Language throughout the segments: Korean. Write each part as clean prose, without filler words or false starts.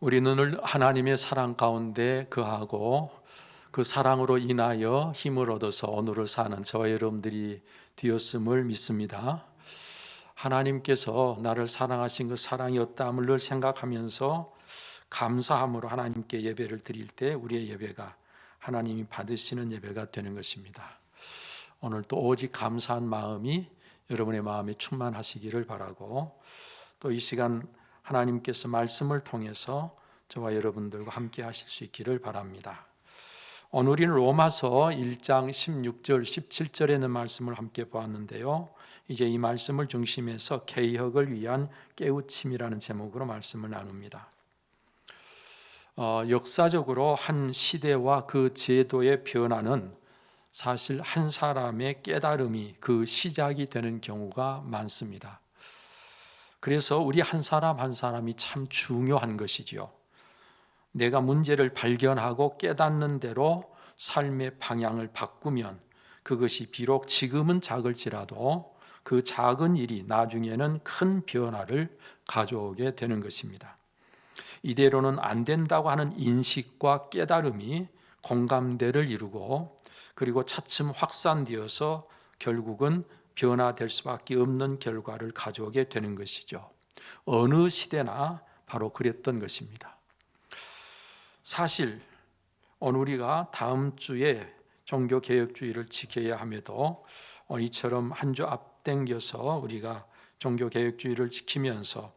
우리는 늘 하나님의 사랑 가운데 거하고 그 사랑으로 인하여 힘을 얻어서 오늘을 사는 저와 여러분들이 되었음을 믿습니다. 하나님께서 나를 사랑하신 그 사랑이 어떠함을 늘 생각하면서 감사함으로 하나님께 예배를 드릴 때 우리의 예배가 하나님이 받으시는 예배가 되는 것입니다. 오늘 또 오직 감사한 마음이 여러분의 마음에 충만하시기를 바라고, 또 이 시간 하나님께서 말씀을 통해서 저와 여러분들과 함께 하실 수 있기를 바랍니다. 오늘 우리는 로마서 1장 16절 17절에 있는 말씀을 함께 보았는데요, 이제 이 말씀을 중심해서 개혁을 위한 깨우침이라는 제목으로 말씀을 나눕니다. 역사적으로 한 시대와 그 제도의 변화는 사실 한 사람의 깨달음이 그 시작이 되는 경우가 많습니다. 그래서 우리 한 사람 한 사람이 참 중요한 것이지요. 내가 문제를 발견하고 깨닫는 대로 삶의 방향을 바꾸면 그것이 비록 지금은 작을지라도 그 작은 일이 나중에는 큰 변화를 가져오게 되는 것입니다. 이대로는 안 된다고 하는 인식과 깨달음이 공감대를 이루고, 그리고 차츰 확산되어서 결국은 변화될 수밖에 없는 결과를 가져오게 되는 것이죠. 어느 시대나 바로 그랬던 것입니다. 사실 오늘 우리가 다음 주에 종교개혁주의를 지켜야 함에도 이처럼 한 주 앞당겨서 우리가 종교개혁주의를 지키면서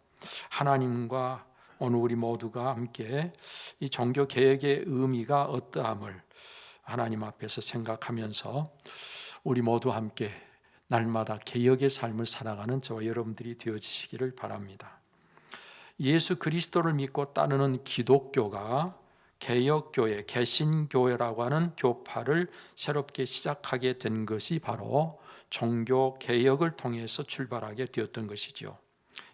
하나님과 오늘 우리 모두가 함께 이 종교개혁의 의미가 어떠함을 하나님 앞에서 생각하면서 우리 모두 함께 날마다 개혁의 삶을 살아가는 저와 여러분들이 되어주시기를 바랍니다. 예수 그리스도를 믿고 따르는 기독교가 개혁교회, 개신교회라고 하는 교파를 새롭게 시작하게 된 것이 바로 종교개혁을 통해서 출발하게 되었던 것이죠.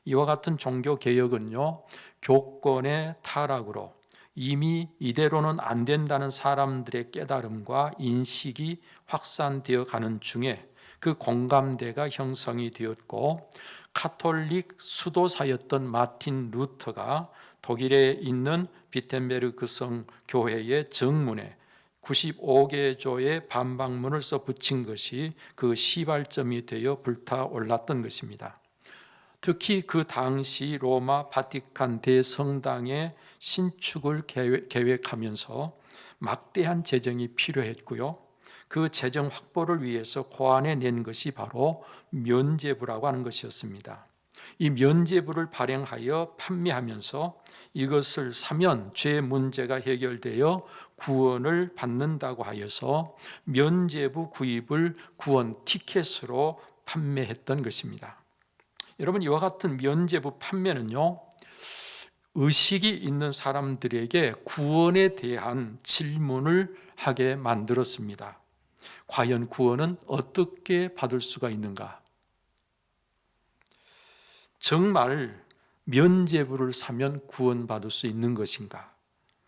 이와 같은 종교개혁은요, 교권의 타락으로 이미 이대로는 안 된다는 사람들의 깨달음과 인식이 확산되어 가는 중에 그 공감대가 형성이 되었고, 카톨릭 수도사였던 마틴 루터가 독일에 있는 비텐베르크 성 교회의 정문에 95개 조의 반박문을 써 붙인 것이 그 시발점이 되어 불타올랐던 것입니다. 특히 그 당시 로마 바티칸 대성당의 신축을 계획하면서 막대한 재정이 필요했고요, 그 재정 확보를 위해서 고안해 낸 것이 바로 면죄부라고 하는 것이었습니다. 이 면죄부를 발행하여 판매하면서 이것을 사면 죄 문제가 해결되어 구원을 받는다고 하여서 면죄부 구입을 구원 티켓으로 판매했던 것입니다. 여러분, 이와 같은 면죄부 판매는요, 의식이 있는 사람들에게 구원에 대한 질문을 하게 만들었습니다. 과연 구원은 어떻게 받을 수가 있는가? 정말 면죄부를 사면 구원받을 수 있는 것인가?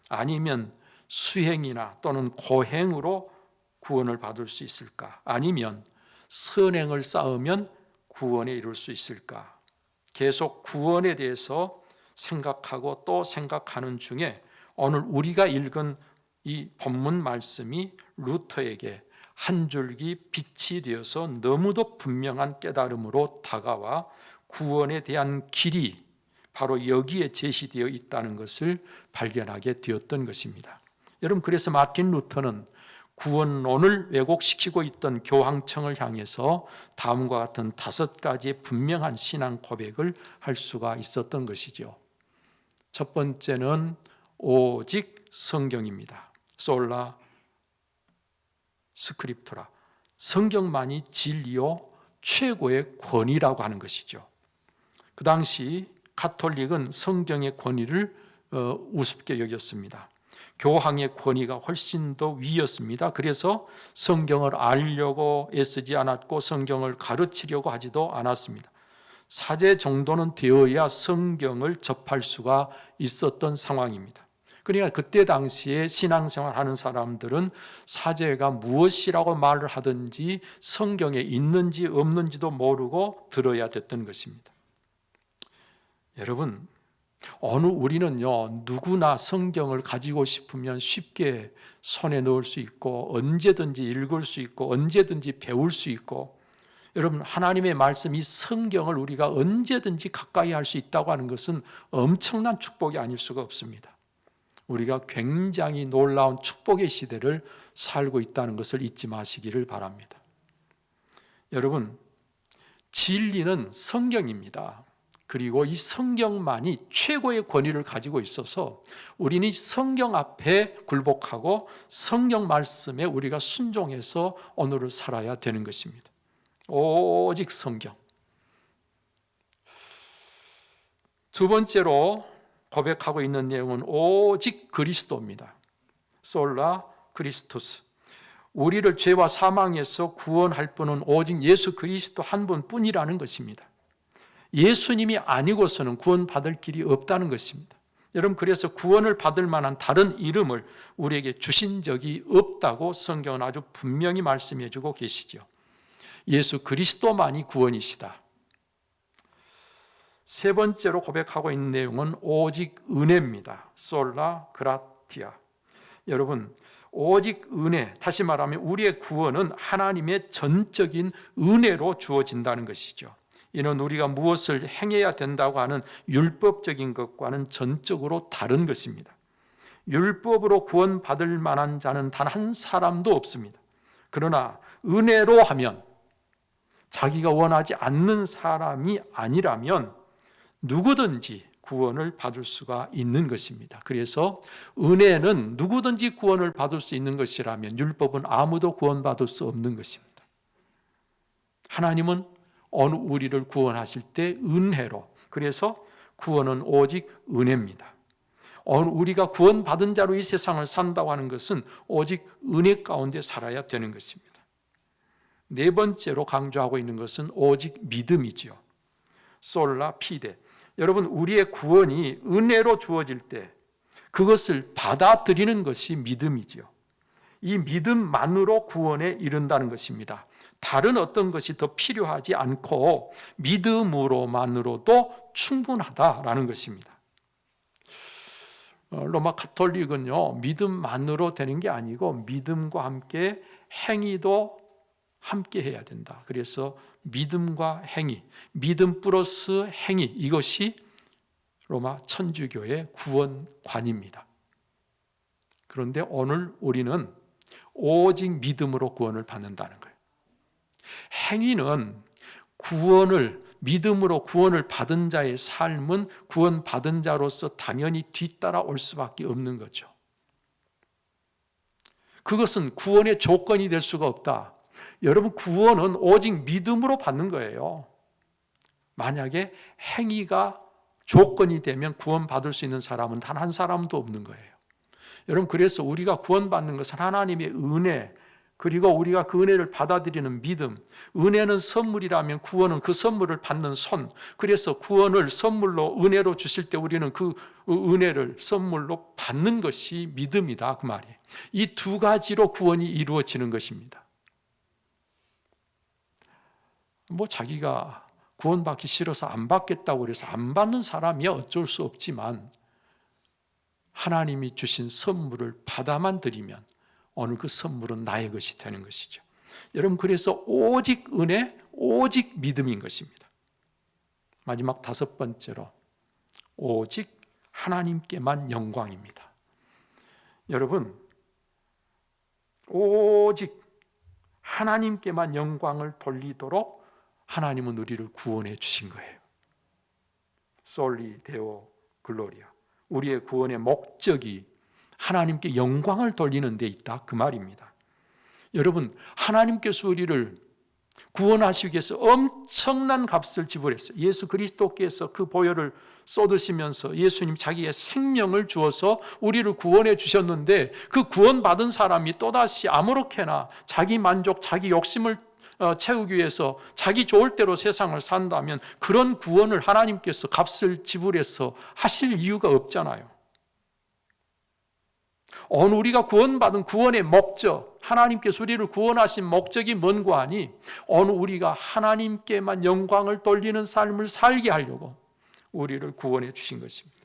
아니면 수행이나 또는 고행으로 구원을 받을 수 있을까? 아니면 선행을 쌓으면 구원에 이룰 수 있을까? 계속 구원에 대해서 생각하고 또 생각하는 중에 오늘 우리가 읽은 이 본문 말씀이 루터에게 한 줄기 빛이 되어서 너무도 분명한 깨달음으로 다가와 구원에 대한 길이 바로 여기에 제시되어 있다는 것을 발견하게 되었던 것입니다. 여러분, 그래서 마틴 루터는 구원론을 왜곡시키고 있던 교황청을 향해서 다음과 같은 5가지의 분명한 신앙 고백을 할 수가 있었던 것이죠. 첫 번째는 오직 성경입니다. 솔라 스크립토라, 성경만이 진리요 최고의 권위라고 하는 것이죠. 그 당시 카톨릭은 성경의 권위를 우습게 여겼습니다. 교황의 권위가 훨씬 더 위였습니다. 그래서 성경을 알려고 애쓰지 않았고 성경을 가르치려고 하지도 않았습니다. 사제 정도는 되어야 성경을 접할 수가 있었던 상황입니다. 그러니까 그때 당시에 신앙생활 하는 사람들은 사제가 무엇이라고 말을 하든지 성경에 있는지 없는지도 모르고 들어야 됐던 것입니다. 여러분, 우리는요, 누구나 성경을 가지고 싶으면 쉽게 손에 넣을 수 있고 언제든지 읽을 수 있고 언제든지 배울 수 있고, 여러분, 하나님의 말씀, 이 성경을 우리가 언제든지 가까이 할 수 있다고 하는 것은 엄청난 축복이 아닐 수가 없습니다. 우리가 굉장히 놀라운 축복의 시대를 살고 있다는 것을 잊지 마시기를 바랍니다. 여러분, 진리는 성경입니다. 그리고 이 성경만이 최고의 권위를 가지고 있어서 우리는 이 성경 앞에 굴복하고 성경 말씀에 우리가 순종해서 오늘을 살아야 되는 것입니다. 오직 성경. 두 번째로 고백하고 있는 내용은 오직 그리스도입니다. 솔라 크리스토스. 우리를 죄와 사망에서 구원할 분은 오직 예수 그리스도 한 분뿐이라는 것입니다. 예수님이 아니고서는 구원받을 길이 없다는 것입니다. 여러분, 그래서 구원을 받을 만한 다른 이름을 우리에게 주신 적이 없다고 성경은 아주 분명히 말씀해 주고 계시죠. 예수 그리스도만이 구원이시다. 세 번째로 고백하고 있는 내용은 오직 은혜입니다. 솔라 그라티아. 여러분, 오직 은혜, 다시 말하면 우리의 구원은 하나님의 전적인 은혜로 주어진다는 것이죠. 이는 우리가 무엇을 행해야 된다고 하는 율법적인 것과는 전적으로 다른 것입니다. 율법으로 구원받을 만한 자는 단 한 사람도 없습니다. 그러나 은혜로 하면, 자기가 원하지 않는 사람이 아니라면 누구든지 구원을 받을 수가 있는 것입니다. 그래서 은혜는 누구든지 구원을 받을 수 있는 것이라면 율법은 아무도 구원받을 수 없는 것입니다. 하나님은 어느 우리를 구원하실 때 은혜로, 그래서 구원은 오직 은혜입니다. 어느 우리가 구원받은 자로 이 세상을 산다고 하는 것은 오직 은혜 가운데 살아야 되는 것입니다. 네 번째로 강조하고 있는 것은 오직 믿음이죠. 솔라 피데. 여러분, 우리의 구원이 은혜로 주어질 때 그것을 받아들이는 것이 믿음이죠. 이 믿음만으로 구원에 이른다는 것입니다. 다른 어떤 것이 더 필요하지 않고 믿음으로만으로도 충분하다라는 것입니다. 로마 가톨릭은요, 믿음만으로 되는 게 아니고 믿음과 함께 행위도 함께 해야 된다. 그래서 믿음과 행위, 믿음 플러스 행위, 이것이 로마 천주교의 구원관입니다. 그런데 오늘 우리는 오직 믿음으로 구원을 받는다는 거예요. 행위는 믿음으로 구원을 받은 자의 삶은 구원받은 자로서 당연히 뒤따라 올 수밖에 없는 거죠. 그것은 구원의 조건이 될 수가 없다. 여러분, 구원은 오직 믿음으로 받는 거예요. 만약에 행위가 조건이 되면 구원받을 수 있는 사람은 단 한 사람도 없는 거예요. 여러분, 그래서 우리가 구원받는 것은 하나님의 은혜, 그리고 우리가 그 은혜를 받아들이는 믿음, 은혜는 선물이라면 구원은 그 선물을 받는 손, 그래서 구원을 선물로 은혜로 주실 때 우리는 그 은혜를 선물로 받는 것이 믿음이다, 그 말이에요. 이 두 가지로 구원이 이루어지는 것입니다. 자기가 구원받기 싫어서 안 받겠다고 해서 안 받는 사람이야 어쩔 수 없지만, 하나님이 주신 선물을 받아만 들이면 오늘 그 선물은 나의 것이 되는 것이죠. 여러분, 그래서 오직 은혜, 오직 믿음인 것입니다. 마지막 다섯 번째로 오직 하나님께만 영광입니다. 여러분, 오직 하나님께만 영광을 돌리도록 하나님은 우리를 구원해 주신 거예요. 솔리 데오 글로리아. 우리의 구원의 목적이 하나님께 영광을 돌리는 데 있다, 그 말입니다. 여러분, 하나님께서 우리를 구원하시기 위해서 엄청난 값을 지불했어요. 예수 그리스도께서 그 보혈을 쏟으시면서 예수님 자기의 생명을 주어서 우리를 구원해 주셨는데, 그 구원받은 사람이 또다시 아무렇게나 자기 만족, 자기 욕심을 채우기 위해서 자기 좋을 대로 세상을 산다면 그런 구원을 하나님께서 값을 지불해서 하실 이유가 없잖아요. 오늘 우리가 구원받은 구원의 목적, 하나님께서 우리를 구원하신 목적이 뭔고 하니, 오늘 우리가 하나님께만 영광을 돌리는 삶을 살게 하려고 우리를 구원해 주신 것입니다.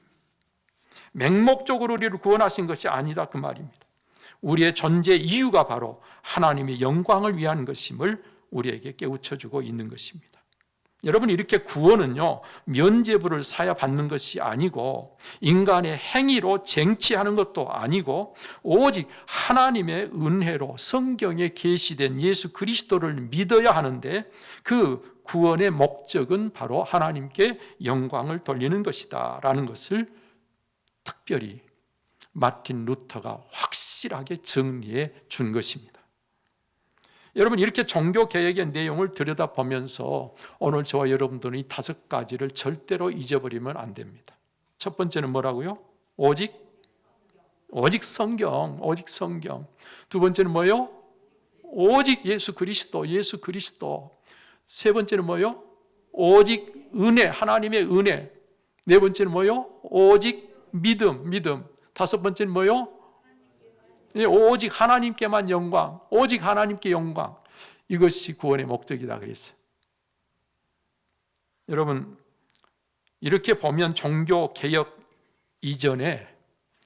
맹목적으로 우리를 구원하신 것이 아니다 그 말입니다. 우리의 존재 이유가 바로 하나님의 영광을 위한 것임을 우리에게 깨우쳐주고 있는 것입니다. 여러분, 이렇게 구원은요, 면죄부를 사야 받는 것이 아니고 인간의 행위로 쟁취하는 것도 아니고 오직 하나님의 은혜로 성경에 계시된 예수 그리스도를 믿어야 하는데, 그 구원의 목적은 바로 하나님께 영광을 돌리는 것이다 라는 것을 특별히 마틴 루터가 확실하게 정리해 준 것입니다. 여러분, 이렇게 종교개혁의 내용을 들여다보면서 오늘 저와 여러분들은 이 5가지를 절대로 잊어버리면 안 됩니다. 첫 번째는 뭐라고요? 오직 성경, 오직 성경. 두 번째는 뭐요? 오직 예수 그리스도, 예수 그리스도. 세 번째는 뭐요? 오직 은혜, 하나님의 은혜. 네 번째는 뭐요? 오직 믿음. 다섯 번째는 뭐요? 오직 하나님께만 영광, 오직 하나님께 영광. 이것이 구원의 목적이다 그랬어요. 여러분, 이렇게 보면 종교개혁 이전에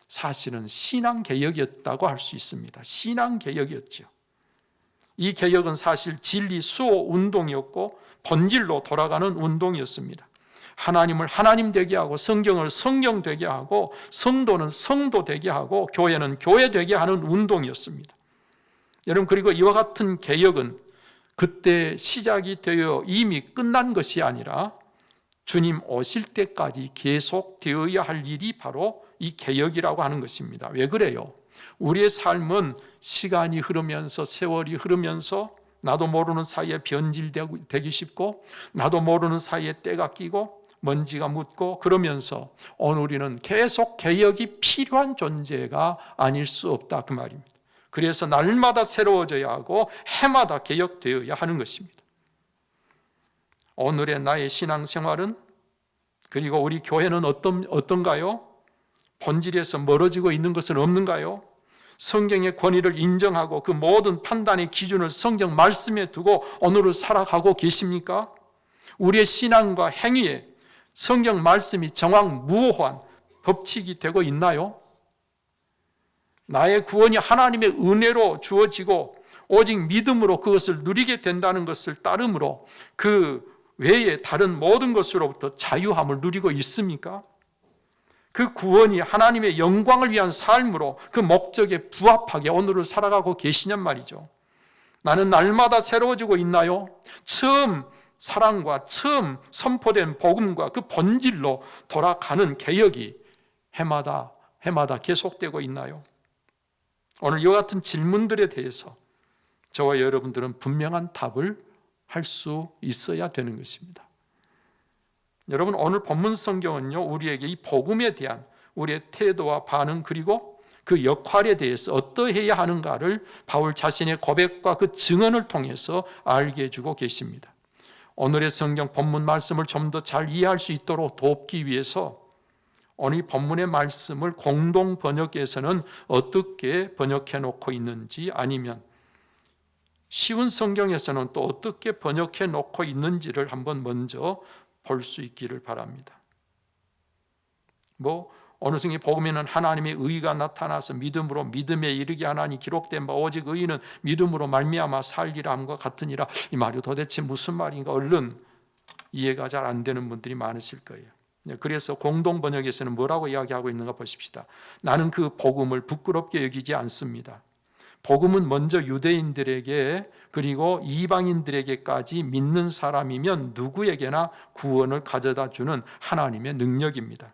사실은 신앙개혁이었다고 할 수 있습니다. 신앙개혁이었죠. 이 개혁은 사실 진리 수호 운동이었고 본질로 돌아가는 운동이었습니다. 하나님을 하나님 되게 하고 성경을 성경 되게 하고 성도는 성도 되게 하고 교회는 교회 되게 하는 운동이었습니다. 여러분, 그리고 이와 같은 개혁은 그때 시작이 되어 이미 끝난 것이 아니라 주님 오실 때까지 계속되어야 할 일이 바로 이 개혁이라고 하는 것입니다. 왜 그래요? 우리의 삶은 시간이 흐르면서, 세월이 흐르면서 나도 모르는 사이에 변질되기 쉽고 나도 모르는 사이에 때가 끼고 먼지가 묻고, 그러면서 오늘 우리는 계속 개혁이 필요한 존재가 아닐 수 없다 그 말입니다. 그래서 날마다 새로워져야 하고 해마다 개혁되어야 하는 것입니다. 오늘의 나의 신앙생활은, 그리고 우리 교회는 어떤가요? 본질에서 멀어지고 있는 것은 없는가요? 성경의 권위를 인정하고 그 모든 판단의 기준을 성경 말씀에 두고 오늘을 살아가고 계십니까? 우리의 신앙과 행위에 성경 말씀이 정확무오한 법칙이 되고 있나요? 나의 구원이 하나님의 은혜로 주어지고 오직 믿음으로 그것을 누리게 된다는 것을 따름으로 그 외에 다른 모든 것으로부터 자유함을 누리고 있습니까? 그 구원이 하나님의 영광을 위한 삶으로 그 목적에 부합하게 오늘을 살아가고 계시냔 말이죠. 나는 날마다 새로워지고 있나요? 처음 사랑과 처음 선포된 복음과 그 본질로 돌아가는 개혁이 해마다 계속되고 있나요? 오늘 이와 같은 질문들에 대해서 저와 여러분들은 분명한 답을 할 수 있어야 되는 것입니다. 여러분, 오늘 본문 성경은요, 우리에게 이 복음에 대한 우리의 태도와 반응, 그리고 그 역할에 대해서 어떠해야 하는가를 바울 자신의 고백과 그 증언을 통해서 알게 해주고 계십니다. 오늘의 성경 본문 말씀을 좀 더 잘 이해할 수 있도록 돕기 위해서 오늘 이 본문의 말씀을 공동 번역에서는 어떻게 번역해 놓고 있는지, 아니면 쉬운 성경에서는 또 어떻게 번역해 놓고 있는지를 한번 먼저 볼 수 있기를 바랍니다. 어느 성경의 복음에는 하나님의 의가 나타나서 믿음으로 믿음에 이르게 하나니 기록된 바 오직 의인은 믿음으로 말미암아 살리라 함과 같으니라. 이 말이 도대체 무슨 말인가 얼른 이해가 잘 안 되는 분들이 많으실 거예요. 그래서 공동 번역에서는 뭐라고 이야기하고 있는가 보십시다. 나는 그 복음을 부끄럽게 여기지 않습니다. 복음은 먼저 유대인들에게 그리고 이방인들에게까지 믿는 사람이면 누구에게나 구원을 가져다 주는 하나님의 능력입니다.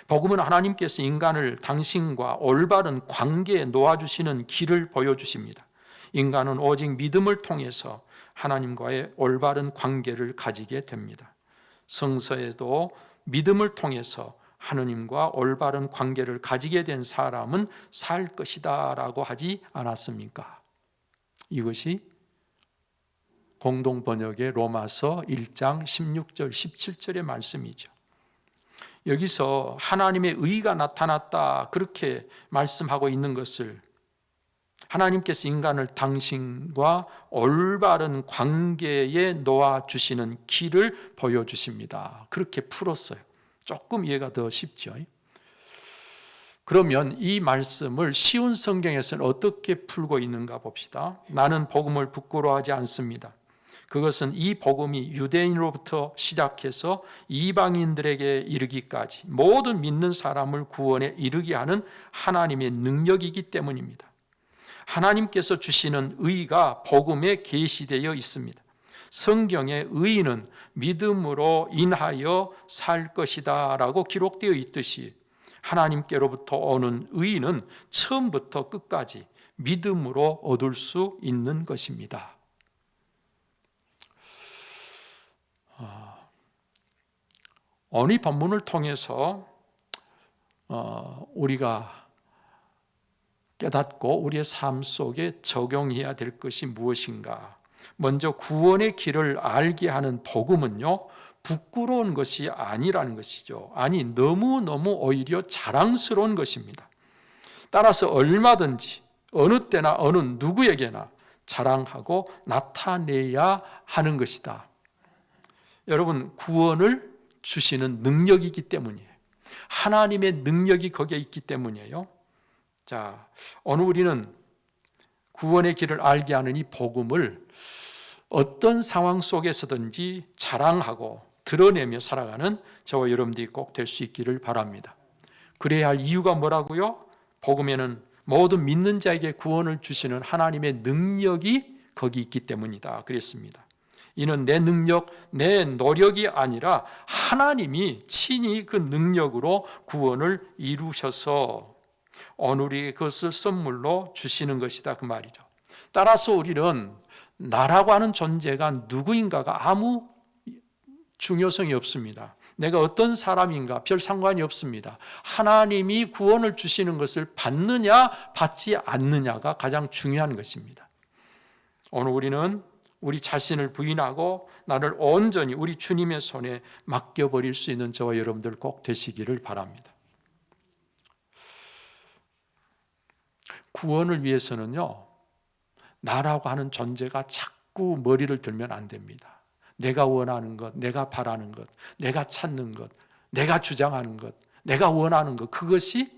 복음은 하나님께서 인간을 당신과 올바른 관계에 놓아주시는 길을 보여주십니다. 인간은 오직 믿음을 통해서 하나님과의 올바른 관계를 가지게 됩니다. 성서에도 믿음을 통해서 하느님과 올바른 관계를 가지게 된 사람은 살 것이다 라고 하지 않았습니까? 이것이 공동번역의 로마서 1장 16절 17절의 말씀이죠. 여기서 하나님의 의가 나타났다 그렇게 말씀하고 있는 것을, 하나님께서 인간을 당신과 올바른 관계에 놓아주시는 길을 보여주십니다. 그렇게 풀었어요. 조금 이해가 더 쉽죠. 그러면 이 말씀을 쉬운 성경에서는 어떻게 풀고 있는가 봅시다. 나는 복음을 부끄러워하지 않습니다. 그것은 이 복음이 유대인으로부터 시작해서 이방인들에게 이르기까지 모든 믿는 사람을 구원에 이르게 하는 하나님의 능력이기 때문입니다. 하나님께서 주시는 의가 복음에 계시되어 있습니다. 성경에 의인은 믿음으로 인하여 살 것이다 라고 기록되어 있듯이 하나님께로부터 오는 의인은 처음부터 끝까지 믿음으로 얻을 수 있는 것입니다. 오늘 본문을 통해서 우리가 깨닫고 우리의 삶 속에 적용해야 될 것이 무엇인가? 먼저 구원의 길을 알게 하는 복음은요, 부끄러운 것이 아니라는 것이죠. 아니, 너무너무 오히려 자랑스러운 것입니다. 따라서 얼마든지 어느 때나 어느 누구에게나 자랑하고 나타내야 하는 것이다. 여러분, 구원을 주시는 능력이기 때문이에요. 하나님의 능력이 거기에 있기 때문이에요. 자, 오늘 우리는 구원의 길을 알게 하는 이 복음을 어떤 상황 속에서든지 자랑하고 드러내며 살아가는 저와 여러분들이 꼭 될 수 있기를 바랍니다. 그래야 할 이유가 뭐라고요? 복음에는 모든 믿는 자에게 구원을 주시는 하나님의 능력이 거기 있기 때문이다 그랬습니다. 이는 내 능력, 내 노력이 아니라 하나님이 친히 그 능력으로 구원을 이루셔서 오늘이 그것을 선물로 주시는 것이다 그 말이죠. 따라서 우리는 나라고 하는 존재가 누구인가가 아무 중요성이 없습니다. 내가 어떤 사람인가 별 상관이 없습니다. 하나님이 구원을 주시는 것을 받느냐 받지 않느냐가 가장 중요한 것입니다. 오늘 우리는 우리 자신을 부인하고 나를 온전히 우리 주님의 손에 맡겨버릴 수 있는 저와 여러분들 꼭 되시기를 바랍니다. 구원을 위해서는요, 나라고 하는 존재가 자꾸 머리를 들면 안 됩니다. 내가 원하는 것, 내가 바라는 것, 내가 찾는 것, 내가 주장하는 것, 내가 원하는 것, 그것이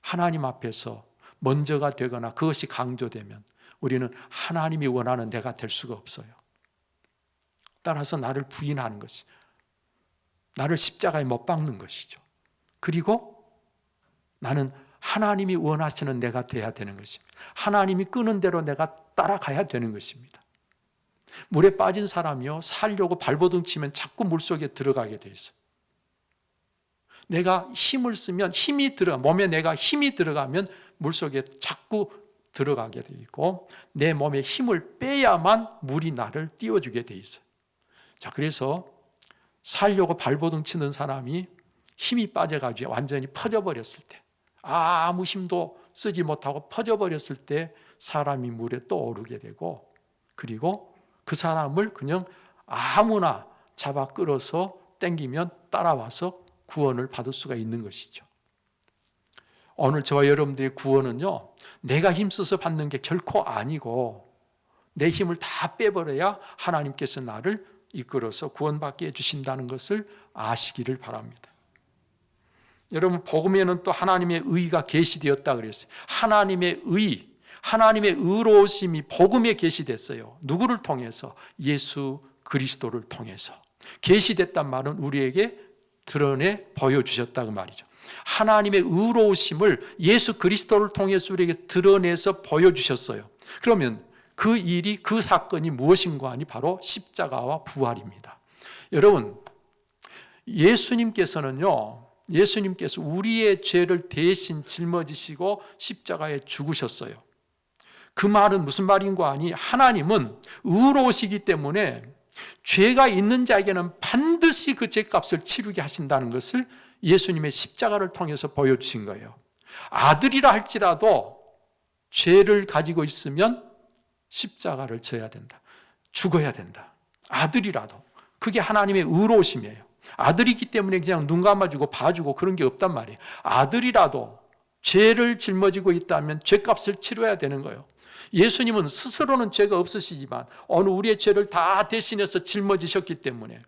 하나님 앞에서 먼저가 되거나 그것이 강조되면 우리는 하나님이 원하는 내가 될 수가 없어요. 따라서 나를 부인하는 것이, 나를 십자가에 못 박는 것이죠. 그리고 나는 하나님이 원하시는 내가 돼야 되는 것입니다. 하나님이 끄는 대로 내가 따라가야 되는 것입니다. 물에 빠진 사람이요, 살려고 발버둥 치면 자꾸 물속에 들어가게 돼 있어요. 내가 힘을 쓰면 몸에 내가 힘이 들어가면 물속에 자꾸 들어가게 돼 있고, 내 몸에 힘을 빼야만 물이 나를 띄워주게 돼 있어요. 자, 그래서 살려고 발버둥 치는 사람이 힘이 빠져가지고 완전히 퍼져버렸을 때, 아무 힘도 쓰지 못하고 퍼져버렸을 때 사람이 물에 떠오르게 되고, 그리고 그 사람을 그냥 아무나 잡아 끌어서 땡기면 따라와서 구원을 받을 수가 있는 것이죠. 오늘 저와 여러분들의 구원은요, 내가 힘써서 받는 게 결코 아니고 내 힘을 다 빼버려야 하나님께서 나를 이끌어서 구원받게 해주신다는 것을 아시기를 바랍니다. 여러분, 복음에는 또 하나님의 의가 계시되었다 그랬어요. 하나님의 의, 하나님의 의로우심이 복음에 계시됐어요. 누구를 통해서? 예수 그리스도를 통해서. 계시됐단 말은 우리에게 드러내 보여주셨다고 말이죠. 하나님의 의로우심을 예수 그리스도를 통해서 우리에게 드러내서 보여주셨어요. 그러면 그 일이, 그 사건이 무엇인가 하니 바로 십자가와 부활입니다. 여러분, 예수님께서 우리의 죄를 대신 짊어지시고 십자가에 죽으셨어요. 그 말은 무슨 말인가 하니 하나님은 의로우시기 때문에 죄가 있는 자에게는 반드시 그 죄값을 치르게 하신다는 것을 예수님의 십자가를 통해서 보여주신 거예요. 아들이라 할지라도 죄를 가지고 있으면 십자가를 져야 된다. 죽어야 된다. 아들이라도. 그게 하나님의 의로우심이에요. 아들이기 때문에 그냥 눈 감아주고 봐주고 그런 게 없단 말이에요. 아들이라도 죄를 짊어지고 있다면 죄값을 치러야 되는 거예요. 예수님은 스스로는 죄가 없으시지만 오늘 우리의 죄를 다 대신해서 짊어지셨기 때문에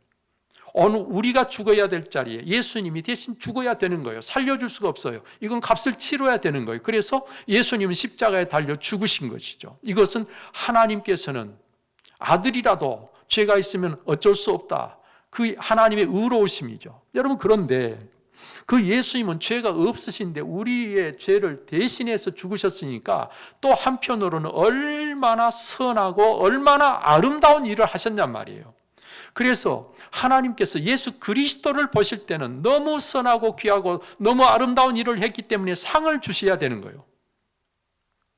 어느 우리가 죽어야 될 자리에 예수님이 대신 죽어야 되는 거예요. 살려줄 수가 없어요. 이건 값을 치러야 되는 거예요. 그래서 예수님은 십자가에 달려 죽으신 것이죠. 이것은 하나님께서는 아들이라도 죄가 있으면 어쩔 수 없다, 그 하나님의 의로우심이죠. 여러분, 그런데 그 예수님은 죄가 없으신데 우리의 죄를 대신해서 죽으셨으니까 또 한편으로는 얼마나 선하고 얼마나 아름다운 일을 하셨냔 말이에요. 그래서 하나님께서 예수 그리스도를 보실 때는 너무 선하고 귀하고 너무 아름다운 일을 했기 때문에 상을 주셔야 되는 거예요.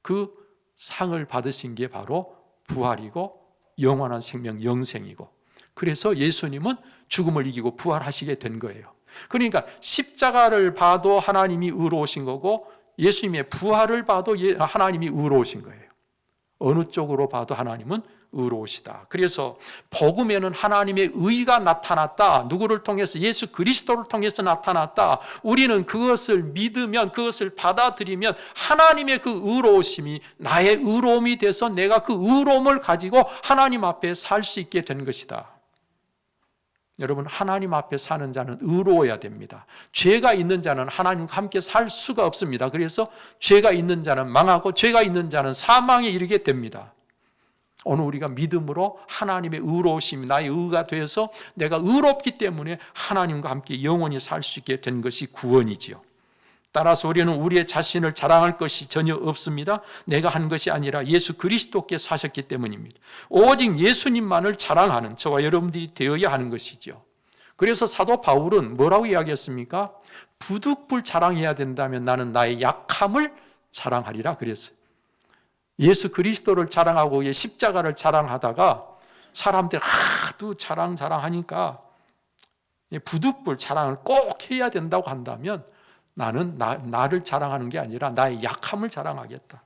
그 상을 받으신 게 바로 부활이고 영원한 생명, 영생이고, 그래서 예수님은 죽음을 이기고 부활하시게 된 거예요. 그러니까 십자가를 봐도 하나님이 의로우신 거고 예수님의 부활을 봐도 하나님이 의로우신 거예요. 어느 쪽으로 봐도 하나님은 의로우시다. 그래서 복음에는 하나님의 의가 나타났다. 누구를 통해서? 예수 그리스도를 통해서 나타났다. 우리는 그것을 믿으면, 그것을 받아들이면 하나님의 그 의로우심이 나의 의로움이 돼서 내가 그 의로움을 가지고 하나님 앞에 살 수 있게 된 것이다. 여러분, 하나님 앞에 사는 자는 의로워야 됩니다. 죄가 있는 자는 하나님과 함께 살 수가 없습니다. 그래서 죄가 있는 자는 망하고 죄가 있는 자는 사망에 이르게 됩니다. 오늘 우리가 믿음으로 하나님의 의로우심이 나의 의가 되어서 내가 의롭기 때문에 하나님과 함께 영원히 살 수 있게 된 것이 구원이지요. 따라서 우리는 우리의 자신을 자랑할 것이 전혀 없습니다. 내가 한 것이 아니라 예수 그리스도께서 하셨기 때문입니다. 오직 예수님만을 자랑하는 저와 여러분들이 되어야 하는 것이죠. 그래서 사도 바울은 뭐라고 이야기했습니까? 부득불 자랑해야 된다면 나는 나의 약함을 자랑하리라 그랬어요. 예수 그리스도를 자랑하고 십자가를 자랑하다가 사람들 하도 자랑하니까 부득불 자랑을 꼭 해야 된다고 한다면 나는 나를 자랑하는 게 아니라 나의 약함을 자랑하겠다.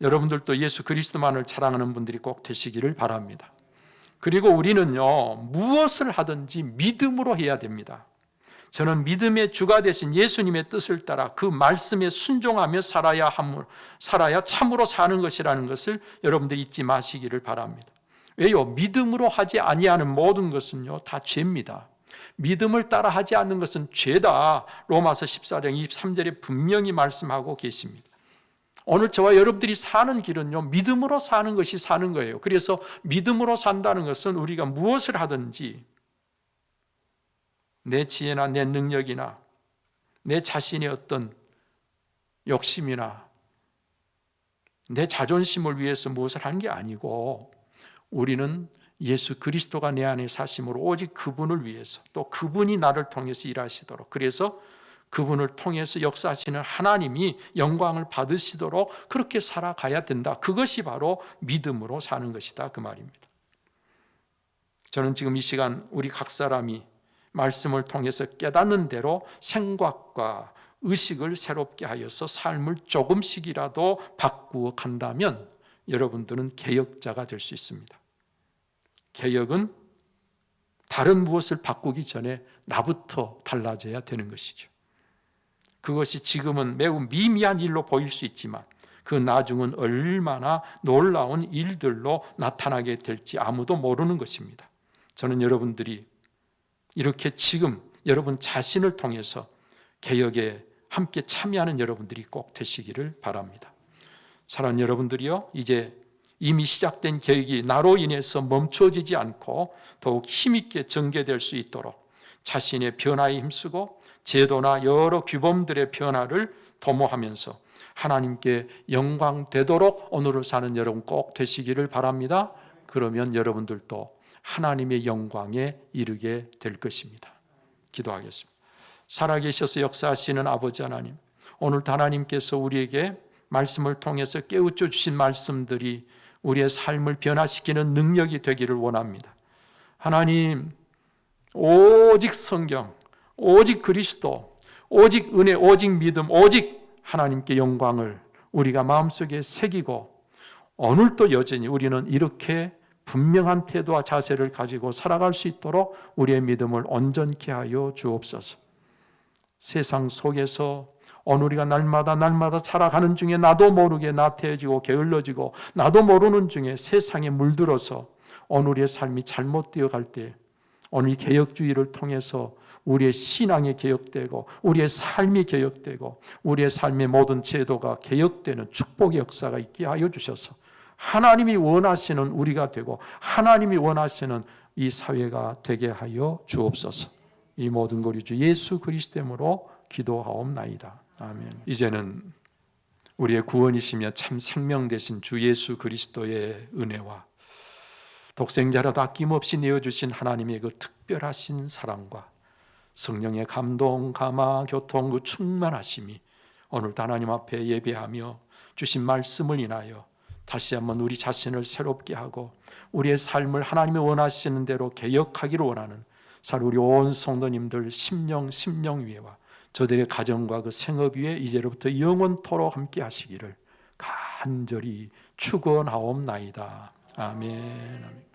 여러분들도 예수 그리스도만을 자랑하는 분들이 꼭 되시기를 바랍니다. 그리고 우리는요, 무엇을 하든지 믿음으로 해야 됩니다. 저는 믿음의 주가 되신 예수님의 뜻을 따라 그 말씀에 순종하며 살아야 참으로 사는 것이라는 것을 여러분들이 잊지 마시기를 바랍니다. 왜요? 믿음으로 하지 아니하는 모든 것은요, 다 죄입니다. 믿음을 따라 하지 않는 것은 죄다. 로마서 14장 23절에 분명히 말씀하고 계십니다. 오늘 저와 여러분들이 사는 길은요, 믿음으로 사는 것이 사는 거예요. 그래서 믿음으로 산다는 것은 우리가 무엇을 하든지 내 지혜나 내 능력이나 내 자신의 어떤 욕심이나 내 자존심을 위해서 무엇을 하는 게 아니고 우리는 예수 그리스도가 내 안에 사심으로 오직 그분을 위해서, 또 그분이 나를 통해서 일하시도록, 그래서 그분을 통해서 역사하시는 하나님이 영광을 받으시도록 그렇게 살아가야 된다. 그것이 바로 믿음으로 사는 것이다, 그 말입니다. 저는 지금 이 시간 우리 각 사람이 말씀을 통해서 깨닫는 대로 생각과 의식을 새롭게 하여서 삶을 조금씩이라도 바꾸어 간다면 여러분들은 개혁자가 될 수 있습니다. 개혁은 다른 무엇을 바꾸기 전에 나부터 달라져야 되는 것이죠. 그것이 지금은 매우 미미한 일로 보일 수 있지만 그 나중은 얼마나 놀라운 일들로 나타나게 될지 아무도 모르는 것입니다. 저는 여러분들이 이렇게 지금 여러분 자신을 통해서 개혁에 함께 참여하는 여러분들이 꼭 되시기를 바랍니다. 사랑하는 여러분들이요, 이제 이미 시작된 개혁이 나로 인해서 멈춰지지 않고 더욱 힘있게 전개될 수 있도록 자신의 변화에 힘쓰고 제도나 여러 규범들의 변화를 도모하면서 하나님께 영광 되도록 오늘을 사는 여러분 꼭 되시기를 바랍니다. 그러면 여러분들도 하나님의 영광에 이르게 될 것입니다. 기도하겠습니다. 살아계셔서 역사하시는 아버지 하나님, 오늘도 하나님께서 우리에게 말씀을 통해서 깨우쳐 주신 말씀들이 우리의 삶을 변화시키는 능력이 되기를 원합니다. 하나님, 오직 성경, 오직 그리스도, 오직 은혜, 오직 믿음, 오직 하나님께 영광을 우리가 마음속에 새기고 오늘도 여전히 우리는 이렇게 분명한 태도와 자세를 가지고 살아갈 수 있도록 우리의 믿음을 온전케 하여 주옵소서. 세상 속에서 오늘 우리가 날마다 살아가는 중에 나도 모르게 나태해지고 게을러지고 나도 모르는 중에 세상에 물들어서 오늘 우리의 삶이 잘못되어 갈 때 오늘 이 개혁주의를 통해서 우리의 신앙이 개혁되고 우리의 삶이 개혁되고 우리의 삶의 모든 제도가 개혁되는 축복의 역사가 있게 하여 주셔서 하나님이 원하시는 우리가 되고 하나님이 원하시는 이 사회가 되게 하여 주옵소서. 이 모든 것이 주 예수 그리스도로 기도하옵나이다. 아멘. 이제는 우리의 구원이시며 참 생명 되신 주 예수 그리스도의 은혜와 독생자라도 아낌없이 내어주신 하나님의 그 특별하신 사랑과 성령의 감동, 감화, 교통, 그 충만하심이 오늘도 하나님 앞에 예배하며 주신 말씀을 인하여 다시 한번 우리 자신을 새롭게 하고 우리의 삶을 하나님이 원하시는 대로 개혁하기를 원하는 우리 온 성도님들 심령 위에와 저들의 가정과 그 생업 위에 이제로부터 영원토록 함께 하시기를 간절히 축원하옵나이다. 아멘.